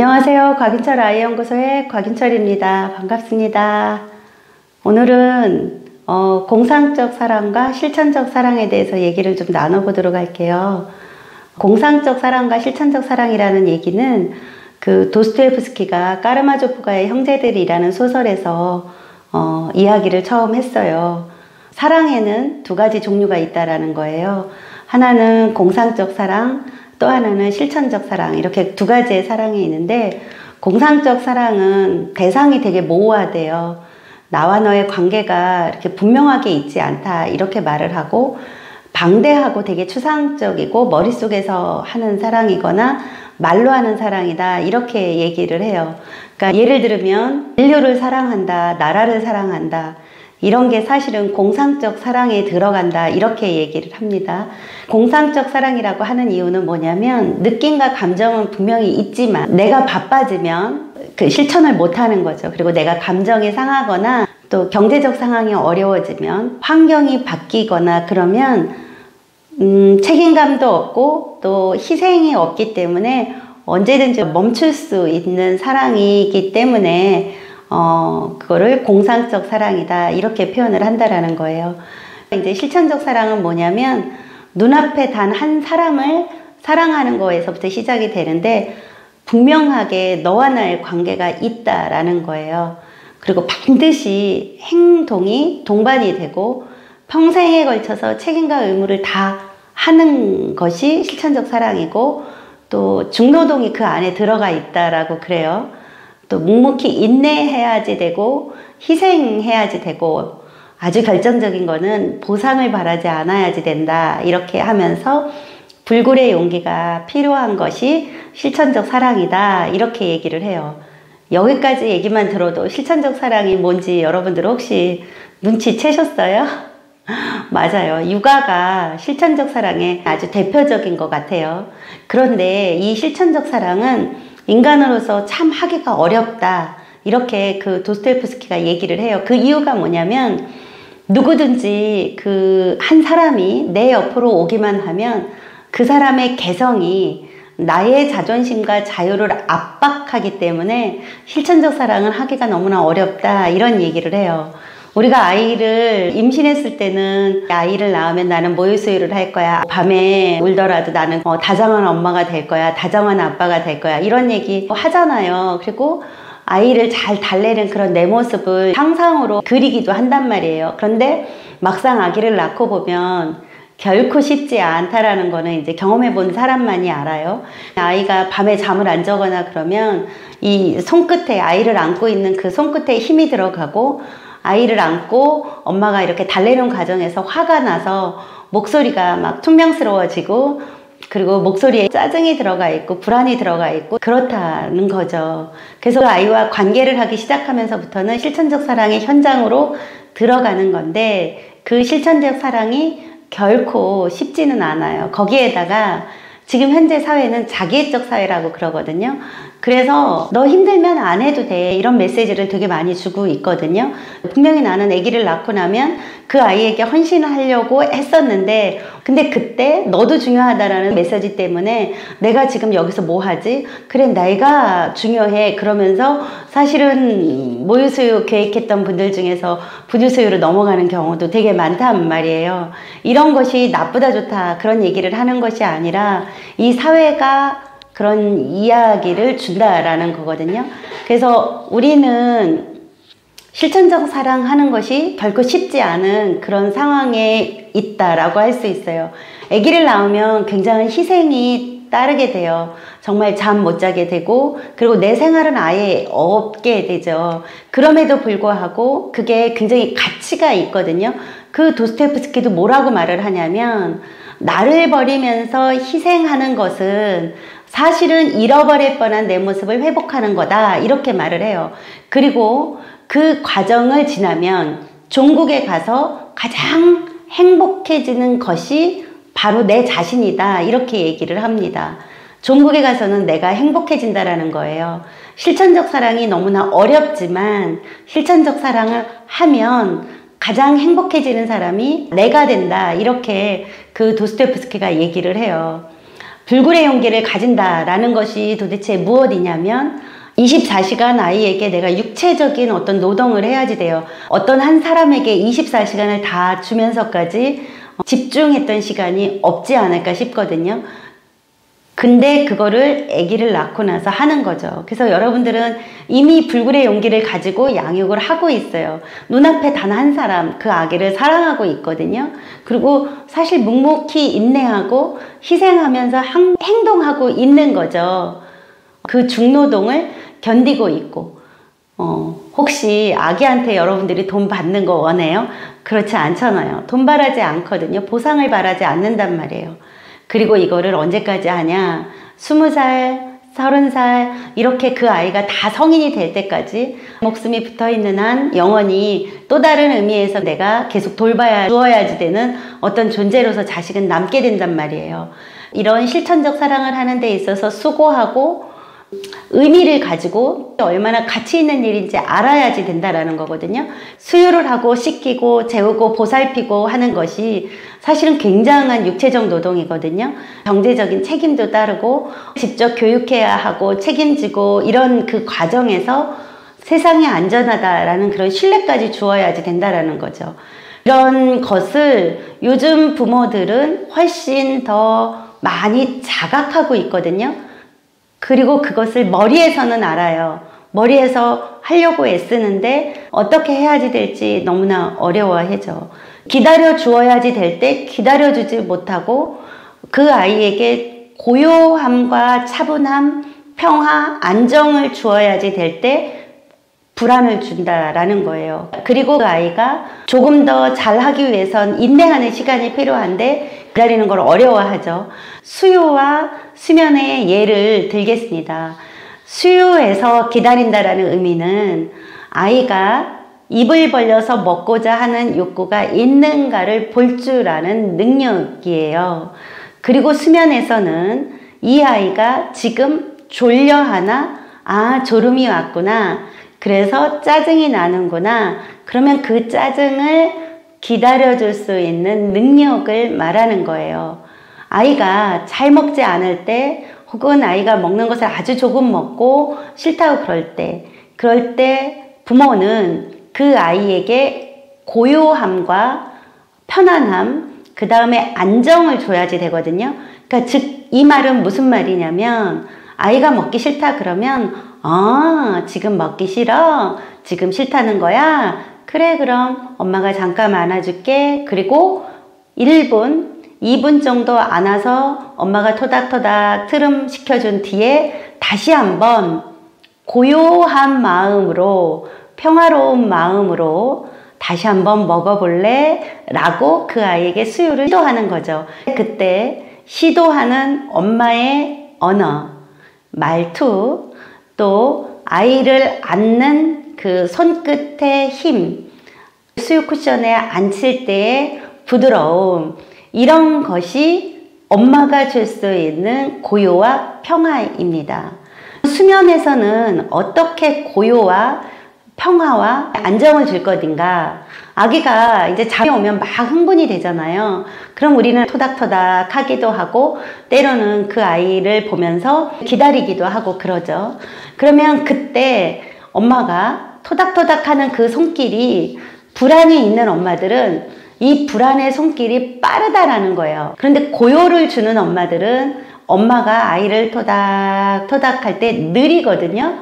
안녕하세요. 곽인철 아이연구소의 곽인철입니다. 반갑습니다. 오늘은 공상적 사랑과 실천적 사랑에 대해서 얘기를 좀 나눠보도록 할게요. 공상적 사랑과 실천적 사랑이라는 얘기는 그 도스토옙스키가 까라마조프가의 형제들이라는 소설에서 이야기를 처음 했어요. 사랑에는 두 가지 종류가 있다라는 거예요. 하나는 공상적 사랑, 또 하나는 실천적 사랑, 이렇게 두 가지의 사랑이 있는데, 공상적 사랑은 대상이 되게 모호하대요. 나와 너의 관계가 이렇게 분명하게 있지 않다, 이렇게 말을 하고, 방대하고 되게 추상적이고 머릿속에서 하는 사랑이거나 말로 하는 사랑이다, 이렇게 얘기를 해요. 그러니까 예를 들면 인류를 사랑한다, 나라를 사랑한다, 이런 게 사실은 공상적 사랑에 들어간다, 이렇게 얘기를 합니다. 공상적 사랑이라고 하는 이유는 뭐냐면, 느낌과 감정은 분명히 있지만 내가 바빠지면 그 실천을 못하는 거죠. 그리고 내가 감정이 상하거나 또 경제적 상황이 어려워지면, 환경이 바뀌거나 그러면 책임감도 없고 또 희생이 없기 때문에 언제든지 멈출 수 있는 사랑이기 때문에 그거를 공상적 사랑이다, 이렇게 표현을 한다라는 거예요. 이제 실천적 사랑은 뭐냐면, 눈앞에 단 한 사람을 사랑하는 거에서부터 시작이 되는데, 분명하게 너와 나의 관계가 있다라는 거예요. 그리고 반드시 행동이 동반이 되고 평생에 걸쳐서 책임과 의무를 다 하는 것이 실천적 사랑이고, 또 중노동이 그 안에 들어가 있다라고 그래요. 또 묵묵히 인내해야지 되고 희생해야지 되고, 아주 결정적인 거는 보상을 바라지 않아야지 된다, 이렇게 하면서 불굴의 용기가 필요한 것이 실천적 사랑이다, 이렇게 얘기를 해요. 여기까지 얘기만 들어도 실천적 사랑이 뭔지 여러분들 혹시 눈치채셨어요? 맞아요. 육아가 실천적 사랑의 아주 대표적인 것 같아요. 그런데 이 실천적 사랑은 인간으로서 참 하기가 어렵다, 이렇게 그 도스토옙스키가 얘기를 해요. 그 이유가 뭐냐면, 누구든지 그 한 사람이 내 옆으로 오기만 하면 그 사람의 개성이 나의 자존심과 자유를 압박하기 때문에 실천적 사랑을 하기가 너무나 어렵다, 이런 얘기를 해요. 우리가 아이를 임신했을 때는 아이를 낳으면 나는 모유수유를 할 거야, 밤에 울더라도 나는 다정한 엄마가 될 거야, 다정한 아빠가 될 거야, 이런 얘기 하잖아요. 그리고 아이를 잘 달래는 그런 내 모습을 상상으로 그리기도 한단 말이에요. 그런데 막상 아기를 낳고 보면 결코 쉽지 않다라는 거는 이제 경험해 본 사람만이 알아요. 아이가 밤에 잠을 안 자거나 그러면 이 손끝에, 아이를 안고 있는 그 손끝에 힘이 들어가고, 아이를 안고 엄마가 이렇게 달래는 과정에서 화가 나서 목소리가 막 퉁명스러워지고, 그리고 목소리에 짜증이 들어가 있고 불안이 들어가 있고 그렇다는 거죠. 그래서 아이와 관계를 하기 시작하면서부터는 실천적 사랑의 현장으로 들어가는 건데, 그 실천적 사랑이 결코 쉽지는 않아요. 거기에다가 지금 현재 사회는 자기애적 사회라고 그러거든요. 그래서 너 힘들면 안 해도 돼, 이런 메시지를 되게 많이 주고 있거든요. 분명히 나는 아기를 낳고 나면 그 아이에게 헌신을 하려고 했었는데, 근데 그때 너도 중요하다라는 메시지 때문에 내가 지금 여기서 뭐 하지? 그래, 내가 중요해. 그러면서 사실은 모유수유 계획했던 분들 중에서 분유수유로 넘어가는 경우도 되게 많단 말이에요. 이런 것이 나쁘다 좋다 그런 얘기를 하는 것이 아니라, 이 사회가 그런 이야기를 준다라는 거거든요. 그래서 우리는 실천적 사랑하는 것이 결코 쉽지 않은 그런 상황에 있다라고 할 수 있어요. 아기를 낳으면 굉장한 희생이 따르게 돼요. 정말 잠 못 자게 되고, 그리고 내 생활은 아예 없게 되죠. 그럼에도 불구하고 그게 굉장히 가치가 있거든요. 그 도스토옙스키도 뭐라고 말을 하냐면, 나를 버리면서 희생하는 것은 사실은 잃어버릴 뻔한 내 모습을 회복하는 거다, 이렇게 말을 해요. 그리고 그 과정을 지나면 종국에 가서 가장 행복해지는 것이 바로 내 자신이다, 이렇게 얘기를 합니다. 종국에 가서는 내가 행복해진다라는 거예요. 실천적 사랑이 너무나 어렵지만 실천적 사랑을 하면 가장 행복해지는 사람이 내가 된다, 이렇게 그 도스토옙스키가 얘기를 해요. 불굴의 용기를 가진다라는 것이 도대체 무엇이냐면 24시간 아이에게 내가 육체적인 어떤 노동을 해야지 돼요. 어떤 한 사람에게 24시간을 다 주면서까지 집중했던 시간이 없지 않을까 싶거든요. 근데 그거를 아기를 낳고 나서 하는 거죠. 그래서 여러분들은 이미 불굴의 용기를 가지고 양육을 하고 있어요. 눈앞에 단 한 사람, 그 아기를 사랑하고 있거든요. 그리고 사실 묵묵히 인내하고 희생하면서 행동하고 있는 거죠. 그 중노동을 견디고 있고, 혹시 아기한테 여러분들이 돈 받는 거 원해요? 그렇지 않잖아요. 돈 바라지 않거든요. 보상을 바라지 않는단 말이에요. 그리고 이거를 언제까지 하냐? 20살, 30살 이렇게 그 아이가 다 성인이 될 때까지 목숨이 붙어있는 한 영원히 또 다른 의미에서 내가 계속 주어야지 되는 어떤 존재로서 자식은 남게 된단 말이에요. 이런 실천적 사랑을 하는 데 있어서 수고하고 의미를 가지고 얼마나 가치 있는 일인지 알아야지 된다라는 거거든요. 수유를 하고 씻기고 재우고 보살피고 하는 것이 사실은 굉장한 육체적 노동이거든요. 경제적인 책임도 따르고 직접 교육해야 하고 책임지고 이런 그 과정에서 세상이 안전하다라는 그런 신뢰까지 주어야지 된다라는 거죠. 이런 것을 요즘 부모들은 훨씬 더 많이 자각하고 있거든요. 그리고 그것을 머리에서는 알아요. 머리에서 하려고 애쓰는데 어떻게 해야지 될지 너무나 어려워하죠. 기다려 주어야지 될 때 기다려주지 못하고 그 아이에게 고요함과 차분함, 평화, 안정을 주어야지 될 때 불안을 준다라는 거예요. 그리고 그 아이가 조금 더 잘하기 위해선 인내하는 시간이 필요한데 기다리는 걸 어려워하죠. 수유와 수면의 예를 들겠습니다. 수유에서 기다린다라는 의미는 아이가 입을 벌려서 먹고자 하는 욕구가 있는가를 볼 줄 아는 능력이에요. 그리고 수면에서는 이 아이가 지금 졸려하나? 아, 졸음이 왔구나. 그래서 짜증이 나는구나. 그러면 그 짜증을 기다려줄 수 있는 능력을 말하는 거예요. 아이가 잘 먹지 않을 때 혹은 아이가 먹는 것을 아주 조금 먹고 싫다고 그럴 때 부모는 그 아이에게 고요함과 편안함, 그 다음에 안정을 줘야지 되거든요. 그러니까 즉 이 말은 무슨 말이냐면 아이가 먹기 싫다 그러면 지금 먹기 싫어? 지금 싫다는 거야? 그래, 그럼 엄마가 잠깐 안아줄게. 그리고 1분, 2분 정도 안아서 엄마가 토닥토닥 트름 시켜준 뒤에 다시 한번 고요한 마음으로, 평화로운 마음으로 다시 한번 먹어볼래? 라고 그 아이에게 수유를 시도하는 거죠. 그때 시도하는 엄마의 언어, 말투, 또 아이를 안는 그 손끝의 힘, 수유 쿠션에 앉힐 때의 부드러움, 이런 것이 엄마가 줄 수 있는 고요와 평화입니다. 수면에서는 어떻게 고요와 평화와 안정을 줄 것인가? 아기가 이제 잠이 오면 막 흥분이 되잖아요. 그럼 우리는 토닥토닥 하기도 하고 때로는 그 아이를 보면서 기다리기도 하고 그러죠. 그러면 그때 엄마가 토닥토닥 하는 그 손길이 불안이 있는 엄마들은 이 불안의 손길이 빠르다라는 거예요. 그런데 고요를 주는 엄마들은 엄마가 아이를 토닥토닥 할 때 느리거든요.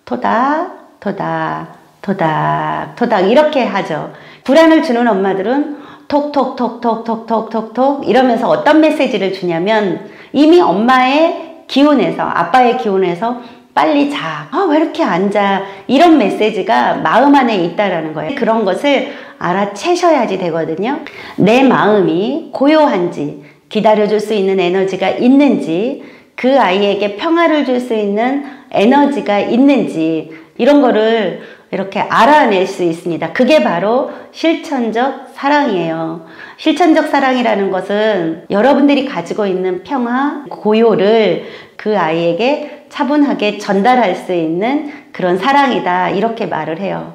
토닥, 토닥, 토닥, 토닥 이렇게 하죠. 불안을 주는 엄마들은 톡톡톡톡톡톡톡톡 이러면서 어떤 메시지를 주냐면 이미 엄마의 기운에서, 아빠의 기운에서 빨리 자. 왜 이렇게 안 자? 이런 메시지가 마음 안에 있다라는 거예요. 그런 것을 알아채셔야지 되거든요. 내 마음이 고요한지, 기다려줄 수 있는 에너지가 있는지, 그 아이에게 평화를 줄 수 있는 에너지가 있는지, 이런 거를 이렇게 알아낼 수 있습니다. 그게 바로 실천적 사랑이에요. 실천적 사랑이라는 것은 여러분들이 가지고 있는 평화, 고요를 그 아이에게 차분하게 전달할 수 있는 그런 사랑이다, 이렇게 말을 해요.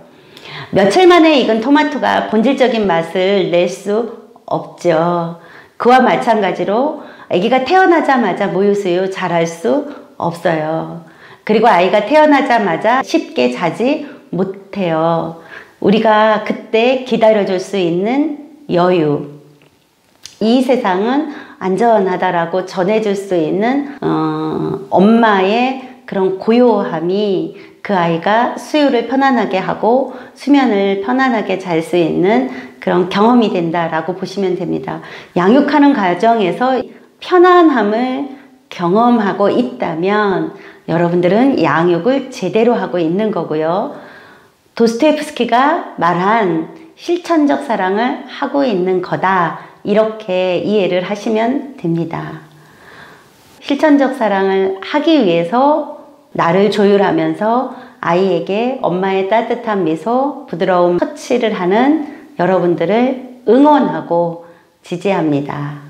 며칠 만에 익은 토마토가 본질적인 맛을 낼 수 없죠. 그와 마찬가지로 아기가 태어나자마자 모유수유 잘할 수 없어요. 그리고 아이가 태어나자마자 쉽게 자지 못해요. 우리가 그때 기다려줄 수 있는 여유, 이 세상은 안전하다라고 전해줄 수 있는 엄마의 그런 고요함이 그 아이가 수유를 편안하게 하고 수면을 편안하게 잘 수 있는 그런 경험이 된다라고 보시면 됩니다. 양육하는 과정에서 편안함을 경험하고 있다면 여러분들은 양육을 제대로 하고 있는 거고요. 도스토옙스키가 말한 실천적 사랑을 하고 있는 거다, 이렇게 이해를 하시면 됩니다. 실천적 사랑을 하기 위해서 나를 조율하면서 아이에게 엄마의 따뜻한 미소, 부드러운 터치를 하는 여러분들을 응원하고 지지합니다.